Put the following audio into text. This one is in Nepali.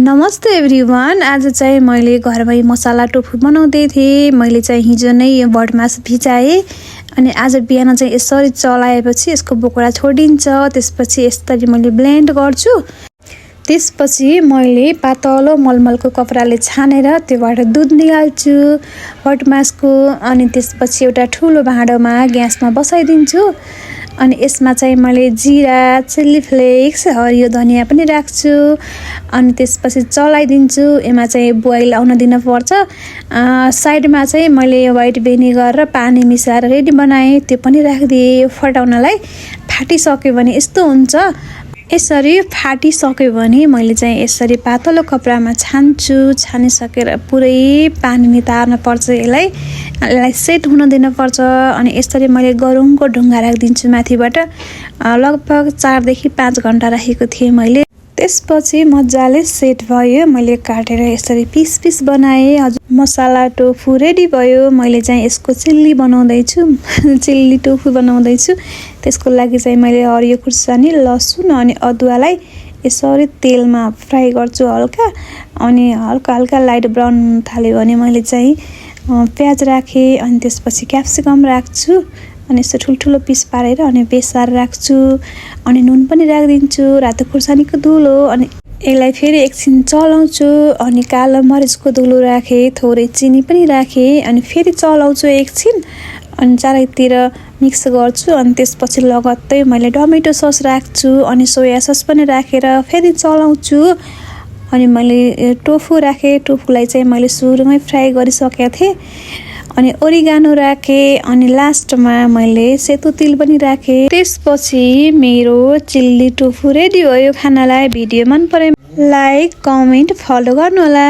नमस्ते एभ्रिवान। आज चाहिँ मैले घरमै मसाला टोफू बनाउँदै थिएँ। मैले चाहिँ हिजो नै यो बडमास भिजाएँ अनि आज बिहान चाहिँ यसरी चलाएपछि यसको बोक्रा छोडिन्छ। त्यसपछि यसरी मैले ब्लेन्ड गर्छु। त्यसपछि मैले पातलो मलमलको कपडाले छानेर त्योबाट दुध निकाल्छु बडमासको। अनि त्यसपछि एउटा ठुलो भाँडोमा ग्यासमा बसाइदिन्छु। अनि यसमा चाहिँ मैले जीरा, चिल्ली फ्लेक्स, हरियो धनिया पनि राख्छु। अनि त्यसपछि चलाइदिन्छु। यसमा चाहिँ बोइल आउन दिनुपर्छ। साइडमा चाहिँ मैले व्हाइट भिनेगर र पानी मिसाएर रेडी बनाएँ, त्यो पनि राखिदिएँ फटाउनलाई। फाटिसक्यो भने यस्तो हुन्छ। यसरी फाटिसक्यो भने मैले चाहिँ यसरी पातलो कपडामा छान्छु। छानिसकेर पुरै पानी नितार्न पर्छ। यसलाई सेट हुन दिनुपर्छ। अनि यसरी मैले गरुङको ढुङ्गा राखिदिन्छु माथिबाट। लगभग 4 देखि 5 घण्टा राखेको थिएँ मैले। त्यसपछि मजाले सेट भयो। मैले काटेर यसरी पिस पिस बनाएँ। हजुर, मसाला टोफू रेडी भयो। मैले चाहिँ यसको चिल्ली बनाउँदैछु। चिल्ली टोफू बनाउँदैछु। त्यसको लागि चाहिँ मैले हरियो खुर्सानी, लसुन अनि अदुवालाई यसरी तेलमा फ्राई गर्छु हल्का। अनि हल्का हल्का लाइट ब्राउन हुन थाल्यो भने मैले चाहिँ प्याज राखेँ। अनि त्यसपछि क्याप्सिकम राख्छु। अनि यस्तो ठुल्ठुलो पिस पारेर अनि बेसार राख्छु। अनि नुन पनि राखिदिन्छु, रातो खुर्सानीको धुलो। अनि यसलाई फेरि एकछिन चलाउँछु। अनि कालो मरिचको धुलो राखेँ, थोरै चिनी पनि राखेँ। अनि फेरि चलाउँछु एकछिन। अनि चारैतिर मिक्स गर्छु। अनि त्यसपछि लगत्तै मैले टमेटो सस राख्छु। अनि सोया सस पनि राखेर फेरि चलाउँछु। अनि मैले टोफू राखेँ। टोफूलाई चाहिँ मैले सुरुमै फ्राई गरिसकेको थिएँ। अनि ओरिगानो राखेँ। अनि लास्टमा मैले सेतो तिल पनि राखेँ। त्यसपछि मेरो चिल्ली टोफू रेडी भयो खानालाई। भिडियो मन परे लाइक, कमेन्ट, फलो गर्नुहोला।